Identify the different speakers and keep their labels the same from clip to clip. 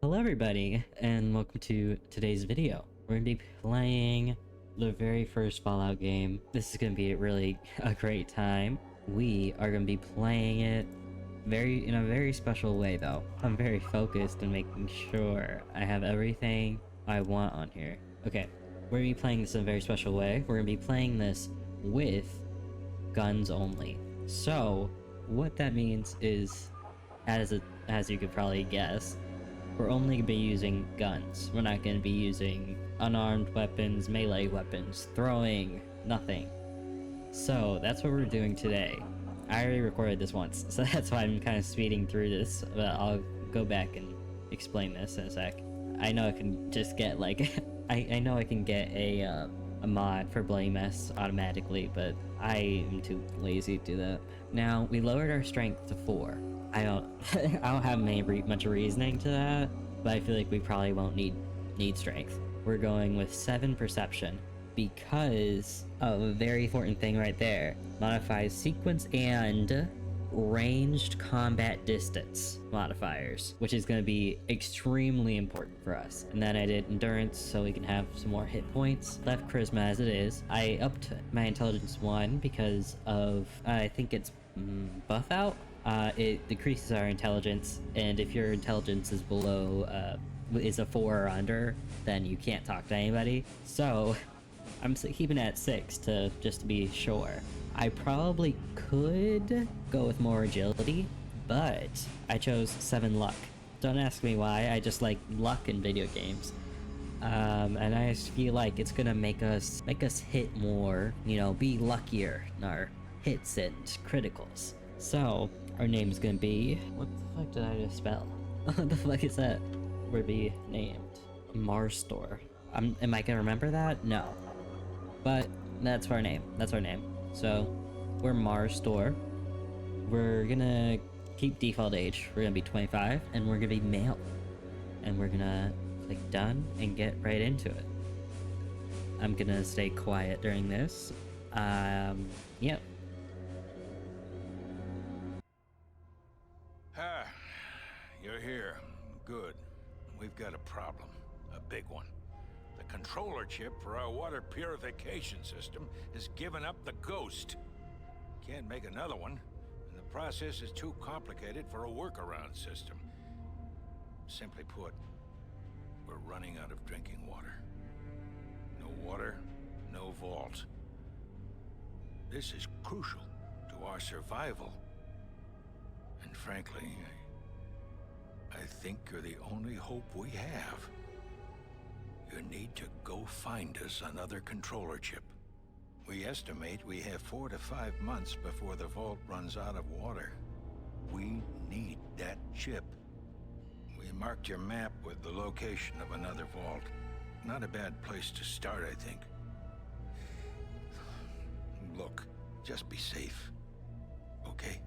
Speaker 1: Hello everybody, and welcome to today's video. We're gonna be playing the very first Fallout game. This is gonna be really a great time. We are gonna be playing it in a very special way though. I'm very focused on making sure I have everything I want on here. Okay, we're gonna be playing this in a very special way. We're gonna be playing this with guns only. So, what that means is, as you could probably guess, we're only going to be using guns. We're not going to be using unarmed weapons, melee weapons, throwing, nothing. So that's what we're doing today. I already recorded this once, so that's why I'm kind of speeding through this, but I'll go back and explain this in a sec. I know I can just get like, I know I can get a mod for Bloody Mess automatically, but I am too lazy to do that. Now, we lowered our strength to 4. I don't have much reasoning to that, but I feel like we probably won't need strength. We're going with 7 perception because of a very important thing right there. Modifies sequence and ranged combat distance modifiers, which is going to be extremely important for us. And then I did endurance so we can have some more hit points. Left charisma as it is. I upped my intelligence 1 because of I think it's buff out. It decreases our intelligence, and if your intelligence is below is a 4 or under, then you can't talk to anybody. So I'm keeping it at 6 to just to be sure. I probably could go with more agility, but I chose 7 luck. Don't ask me why, I just like luck in video games. And I just feel like it's gonna make us hit more, you know, be luckier in our hits and criticals. So, our name is gonna be... What the fuck did I just spell? What the fuck is that? We're be named Marstor. Am I gonna remember that? No. But, that's our name. That's our name. So, we're Marstor. We're gonna keep default age. We're gonna be 25, and we're gonna be male. And we're gonna click done and get right into it. I'm gonna stay quiet during this. Yep.
Speaker 2: You're here. Good. We've got a problem. A big one. The controller chip for our water purification system has given up the ghost. Can't make another one, and the process is too complicated for a workaround system. Simply put, we're running out of drinking water. No water, no vault. This is crucial to our survival. And frankly, I think you're the only hope we have. You need to go find us another controller chip. We estimate we have 4 to 5 months before the vault runs out of water. We need that chip. We marked your map with the location of another vault. Not a bad place to start, I think. Look, just be safe, okay?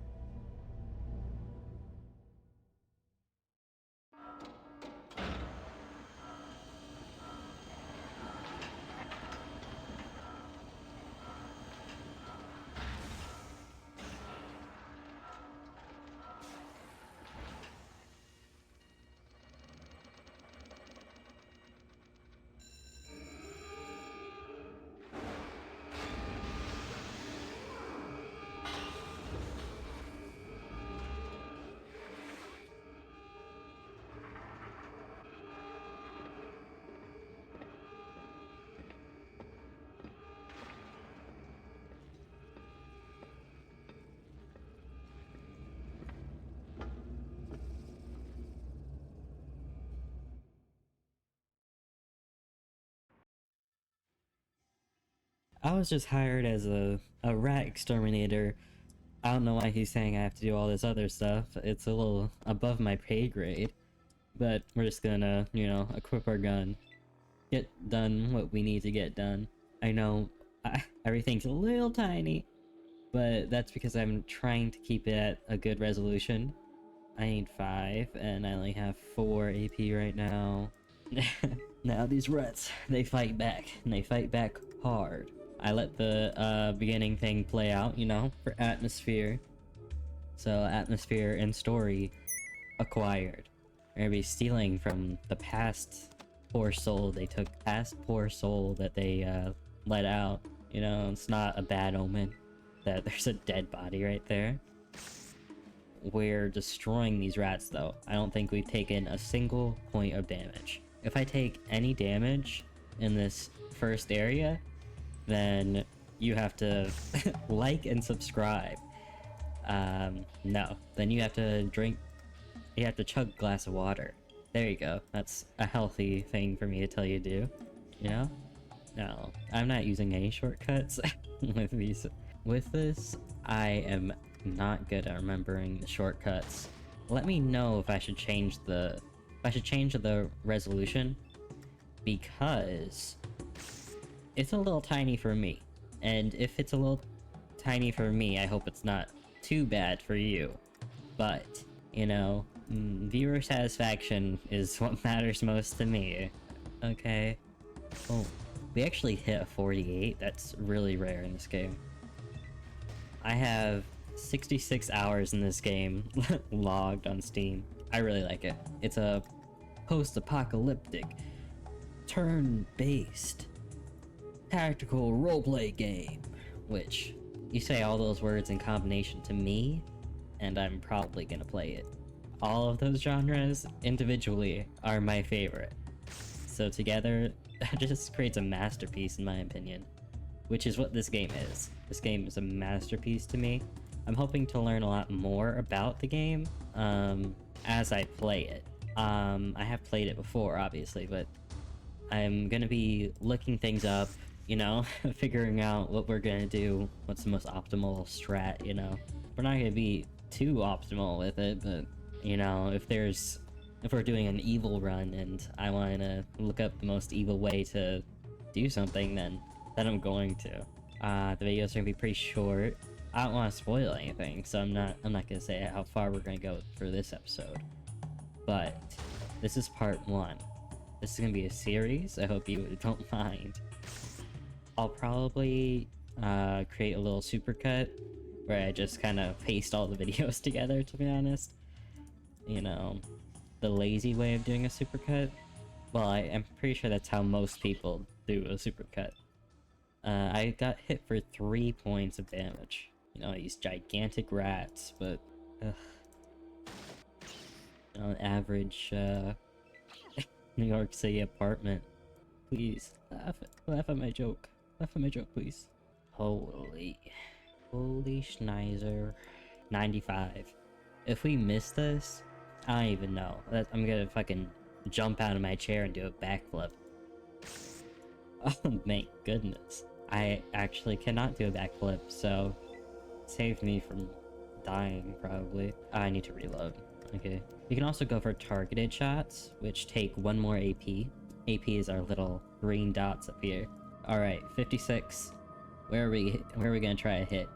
Speaker 1: I was just hired as a rat exterminator. I don't know why he's saying I have to do all this other stuff. It's a little above my pay grade. But we're just gonna, you know, equip our gun. Get done what we need to get done. I know everything's a little tiny, but that's because I'm trying to keep it at a good resolution. I need 5, and I only have 4 AP right now. Now these rats, they fight back, and they fight back hard. I let the beginning thing play out, you know, for atmosphere. So atmosphere and story acquired. We're gonna be stealing from the past poor soul they took, past poor soul that they let out. You know, it's not a bad omen that there's a dead body right there. We're destroying these rats though. I don't think we've taken a single point of damage. If I take any damage in this first area, then you have to like and subscribe. No. Then you have to chug a glass of water. There you go. That's a healthy thing for me to tell you to do. You know? No. I'm not using any shortcuts with these. With this, I am not good at remembering the shortcuts. Let me know if I should change the resolution, because it's a little tiny for me. And if it's a little tiny for me, I hope it's not too bad for you. But, you know, viewer satisfaction is what matters most to me. Okay? Oh, we actually hit a 48. That's really rare in this game. I have 66 hours in this game logged on Steam. I really like it. It's a post-apocalyptic, turn-based, tactical roleplay game, which you say all those words in combination to me, and I'm probably gonna play it. All of those genres individually are my favorite. So together, that just creates a masterpiece in my opinion, which is what this game is. This game is a masterpiece to me. I'm hoping to learn a lot more about the game as I play it. I have played it before, obviously, but I'm gonna be looking things up, you know, figuring out what we're gonna do, what's the most optimal strat, you know. We're not gonna be too optimal with it, but, you know, if we're doing an evil run and I wanna look up the most evil way to do something, then I'm going to. The videos are gonna be pretty short. I don't want to spoil anything, so I'm not gonna say how far we're gonna go for this episode. But this is part 1. This is gonna be a series. I hope you don't mind. I'll probably create a little supercut where I just kind of paste all the videos together, to be honest. You know, the lazy way of doing a supercut. Well, I'm pretty sure that's how most people do a supercut. I got hit for 3 points of damage. You know, these gigantic rats, but ugh. You know, an average New York City apartment. Please, laugh at my joke. Laugh at my joke, please. Holy Schneiser. 95. If we miss this, I don't even know. I'm gonna fucking jump out of my chair and do a backflip. Oh, thank goodness. I actually cannot do a backflip, so save me from dying, probably. I need to reload. Okay. You can also go for targeted shots, which take 1 more AP. AP is our little green dots up here. Alright, 56. Where are we gonna try to hit?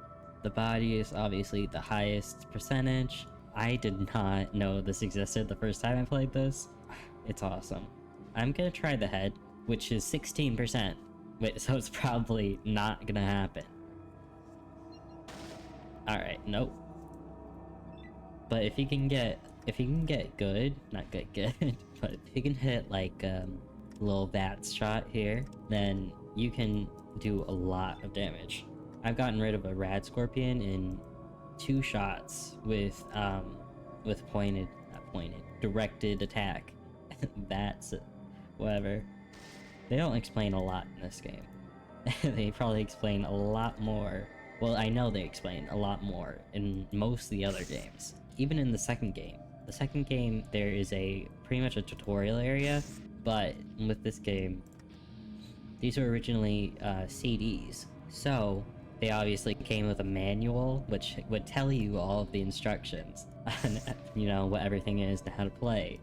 Speaker 1: The body is obviously the highest percentage. I did not know this existed the first time I played this. It's awesome. I'm gonna try the head, which is 16%. Wait, so it's probably not gonna happen. Alright, nope. But if you can get good, not good, but if you can hit like little VATS shot here, then you can do a lot of damage. I've gotten rid of a rad scorpion in 2 shots with directed attack. That's whatever. They don't explain a lot in this game. They probably explain a lot more. Well, I know they explain a lot more in most of the other games. Even in the second game. The second game, there is pretty much a tutorial area, but with this game, these were originally CDs. So, they obviously came with a manual, which would tell you all of the instructions on, you know, what everything is and how to play.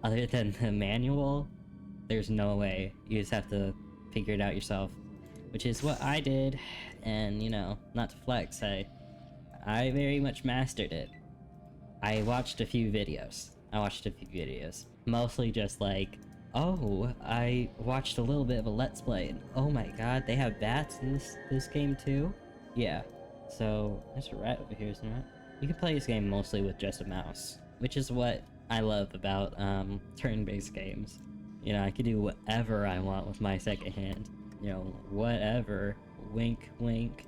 Speaker 1: Other than the manual, there's no way. You just have to figure it out yourself, which is what I did. And, you know, not to flex, I very much mastered it. I watched a few videos. Mostly just like, oh, I watched a little bit of a Let's Play, and oh my god, they have bats in this game too? Yeah. So, there's a rat over here, isn't it? You can play this game mostly with just a mouse, which is what I love about turn-based games. You know, I can do whatever I want with my second hand. You know, whatever. Wink, wink.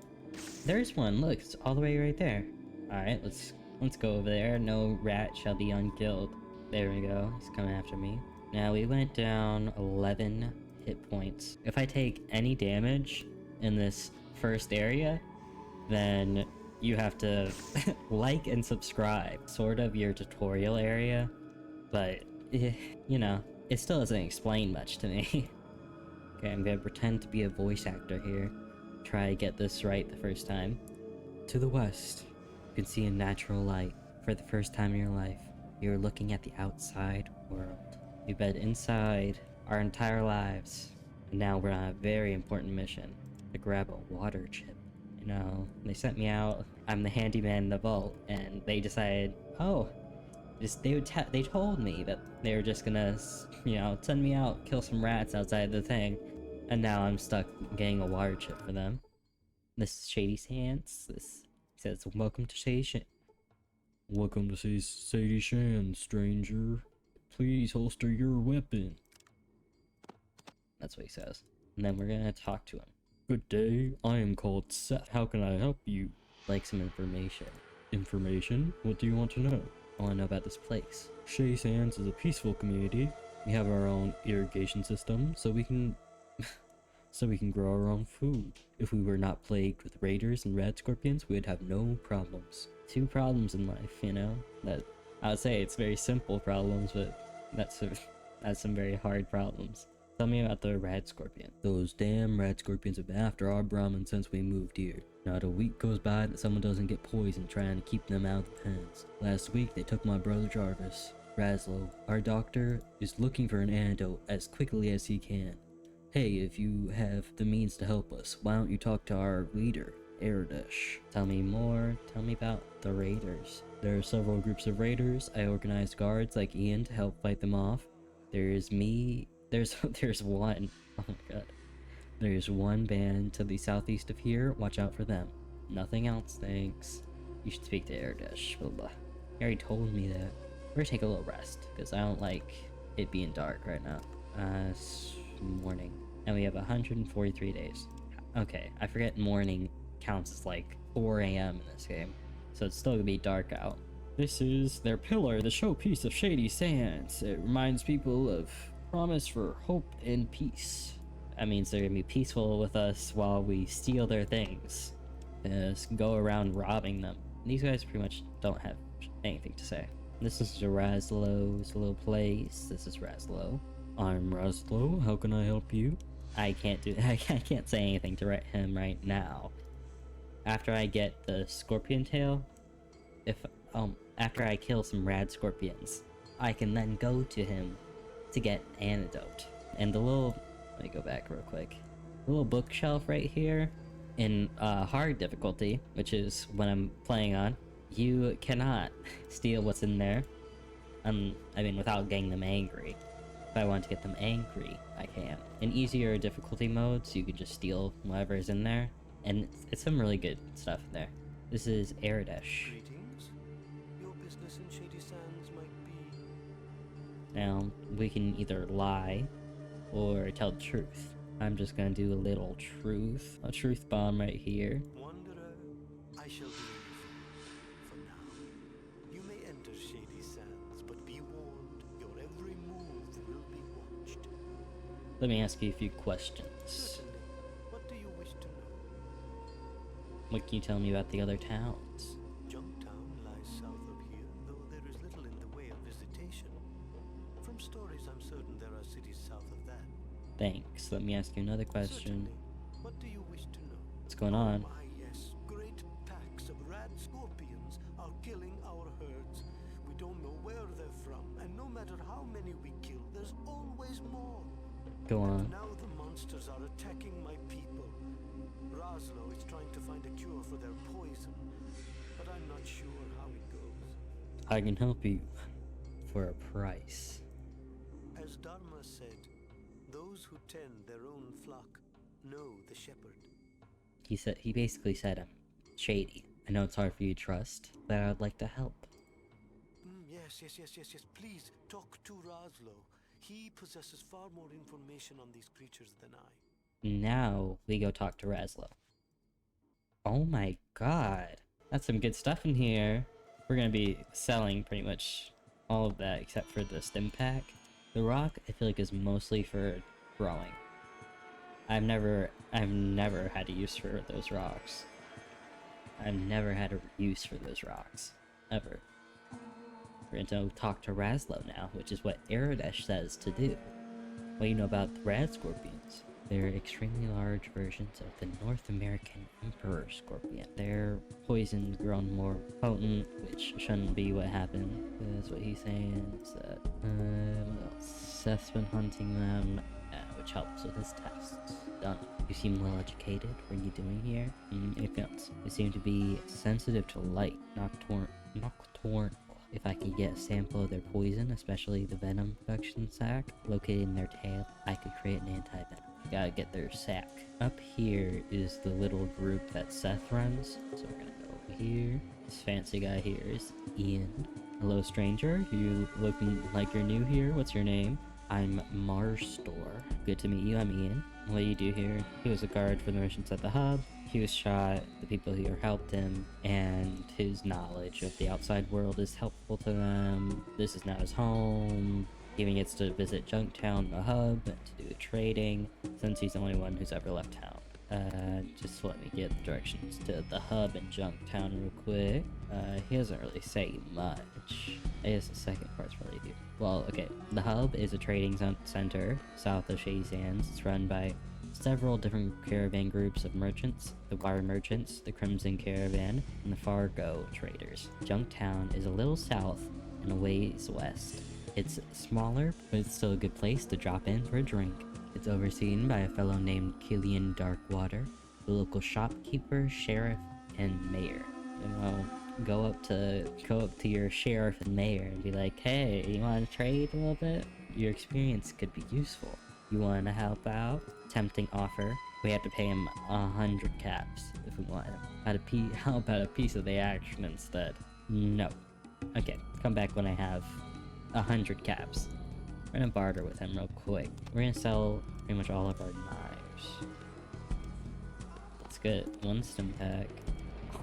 Speaker 1: There's one. Look, it's all the way right there. All right, let's go over there. No rat shall be unkilled. There we go. He's coming after me. Now we went down 11 hit points. If I take any damage in this first area, then you have to like and subscribe. Sort of your tutorial area, but you know, it still doesn't explain much to me. Okay, I'm gonna pretend to be a voice actor here. Try to get this right the first time. To the west, you can see a natural light. For the first time in your life, you're looking at the outside world. We've been inside our entire lives, and now we're on a very important mission to grab a water chip. You know, they sent me out. I'm the handyman in the vault, and they decided, oh, they told me that they were just gonna, you know, send me out, kill some rats outside the thing, and now I'm stuck getting a water chip for them. This is Shady Sands. This says, "Welcome to Shady Welcome to Sadie Shan, stranger. Please holster your weapon." That's what he says. And then we're gonna talk to him. Good day, I am called Seth. How can I help you? Like some information. Information? What do you want to know? I want to know about this place. Shady Sands is a peaceful community. We have our own irrigation system, so we can grow our own food. If we were not plagued with raiders and rat scorpions, we would have no problems. 2 problems in life, you know? That I would say it's very simple problems, but that's some very hard problems. Tell me about the rat scorpion. Those damn rat scorpions have been after our Brahmin since we moved here. Not a week goes by that someone doesn't get poisoned trying to keep them out of the pens. Last week they took my brother Jarvis. Raslo, our doctor, is looking for an antidote as quickly as he can. Hey, if you have the means to help us, why don't you talk to our leader, Erdish? Tell me more. Tell me about the raiders. There are several groups of raiders. I organized guards like Ian to help fight them off. There's me. There's one. Oh my god. There's one band to the southeast of here. Watch out for them. Nothing else, thanks. You should speak to Erdish. Blah blah. He already told me that. We're gonna take a little rest, because I don't like it being dark right now. Morning. And we have 143 days. Okay, I forget morning counts as like 4 a.m. in this game. So it's still gonna be dark out. This is their pillar, the showpiece of Shady Sands. It reminds people of promise for hope and peace. That means they're gonna be peaceful with us while we steal their things. Just go around robbing them. These guys pretty much don't have anything to say. This is Raslo's little place. This is Raslo. I'm Raslo. How can I help you? I can't say anything to him right now. After I get the scorpion tail, after I kill some rad scorpions, I can then go to him to get antidote. And the little, let me go back real quick. The little bookshelf right here, in hard difficulty, which is what I'm playing on, you cannot steal what's in there. I mean, without getting them angry. If I want to get them angry, I can. In easier difficulty modes, you can just steal whatever is in there, and it's some really good stuff in there. This is Erdish.
Speaker 3: Greetings. Your business in Shady Sands might be...
Speaker 1: Now, we can either lie or tell the truth. I'm just gonna do a little truth. A truth bomb right here.
Speaker 3: Wanderer, I shall believe you. For now, you may enter Shady Sands, but be warned, your every move will be watched.
Speaker 1: Let me ask you a few questions.
Speaker 3: Certainly. What do you wish to know?
Speaker 1: What can you tell me about the other towns?
Speaker 3: Junktown lies south of here, though there is little in the way of visitation. From stories, I'm certain there are cities south of that.
Speaker 1: Thanks. Let me ask you another question.
Speaker 3: Certainly. What do you wish to know?
Speaker 1: What's going on?
Speaker 3: Why, yes, great packs of rad scorpions are killing our herds. We don't know where they're from, and no matter how many we kill, there's always more.
Speaker 1: Go on.
Speaker 3: Now the monsters are attacking my people. Raslo is trying to find a cure for their poison, but I'm not sure how it goes.
Speaker 1: I can help you for a price.
Speaker 3: As Dharma said, those who tend their own flock know the shepherd.
Speaker 1: He basically said I'm shady. I know it's hard for you to trust, but I'd like to help.
Speaker 3: Yes, Yes. Please, talk to Raslo. He possesses far more information on these creatures than I.
Speaker 1: Now we go talk to Raslo. Oh my god. That's some good stuff in here. We're gonna be selling pretty much all of that except for the stim pack. The rock, I feel like, is mostly for growing. I've never had a use for those rocks. I've never had a use for those rocks. Ever. We're going to talk to Raslo now, which is what Aradesh says to do. What do you know about the rad scorpions? They're extremely large versions of the North American emperor scorpion. Their poison's grown more potent, which shouldn't be what happened. That's what he's saying. Is that, Seth's been hunting them, which helps with his tests. Done. You seem well educated. What are you doing here? It counts. They seem to be sensitive to light. Nocturnal. If I could get a sample of their poison, especially the venom production sac located in their tail, I could create an anti-venom. Gotta get their sac. Up here is the little group that Seth runs, so we're gonna go over here. This fancy guy here is Ian. Hello, stranger. You looking like you're new here? What's your name? I'm Marstor. Good to meet you. I'm Ian. What do you do here? He was a guard for the missions at the hub. He was shot. The people here helped him, and his knowledge of the outside world is helpful to them. This is now his home. He even gets to visit Junktown, the hub, and to do the trading, since he's the only one who's ever left town. Just let me get the directions to the hub and Junktown real quick. He doesn't really say much. I guess the second part's really deep. Well, okay, the hub is a trading center south of Shady Sands. It's run by several different caravan groups of merchants: the Wire Merchants, the Crimson Caravan, and the Fargo Traders. Junktown is a little south and a ways west. It's smaller, but it's still a good place to drop in for a drink. It's overseen by a fellow named Killian Darkwater, the local shopkeeper, sheriff, and mayor. And well, go up to your sheriff and mayor and be like, hey, you want to trade a little bit? Your experience could be useful. You want to help out? Tempting offer. We have to pay him 100 caps if we want him. How about a piece of the action instead? No. Okay, come back when I have 100 caps. We're gonna barter with him real quick. We're gonna sell pretty much all of our knives. Let's get one stim pack.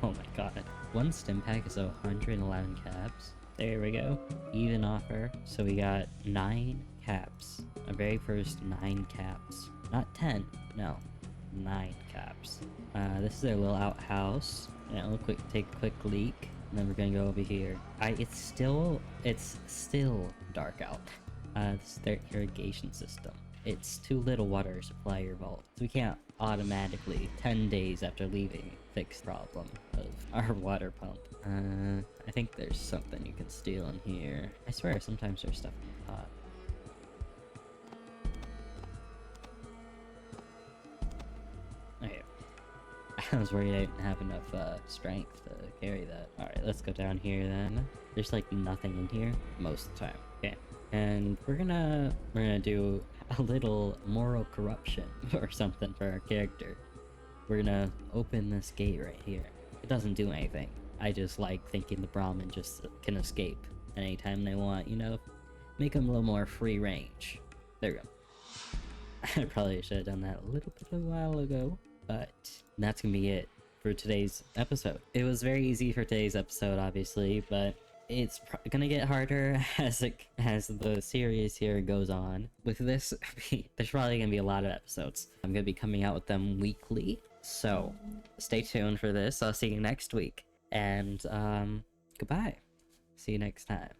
Speaker 1: Oh my god. One stim pack is 111 caps. There we go. Even offer. So we got 9 caps. Our very first 9 caps. Not 10. No. 9 caps. This is their little outhouse. Yeah, we'll take a quick leak. And then we're gonna go over here. It's still dark out. This is their irrigation system. It's too little water to supply your vault, so we can't automatically, 10 days after leaving, fix the problem of our water pump. I think there's something you can steal in here. I swear, sometimes there's stuff in the pot. Okay. I was worried I didn't have enough strength to carry that. Alright, let's go down here then. There's like nothing in here most of the time. Okay. And we're gonna do a little moral corruption or something for our character. We're gonna open this gate right here. It doesn't do anything. I just like thinking the Brahmin just can escape anytime they want, you know? Make them a little more free range. There we go. I probably should have done that a little bit a while ago, but that's gonna be it for today's episode. It was very easy for today's episode, obviously, but it's gonna get harder as the series here goes on. With this, there's probably gonna be a lot of episodes. I'm gonna be coming out with them weekly, so stay tuned for this. I'll see you next week, and goodbye. See you next time.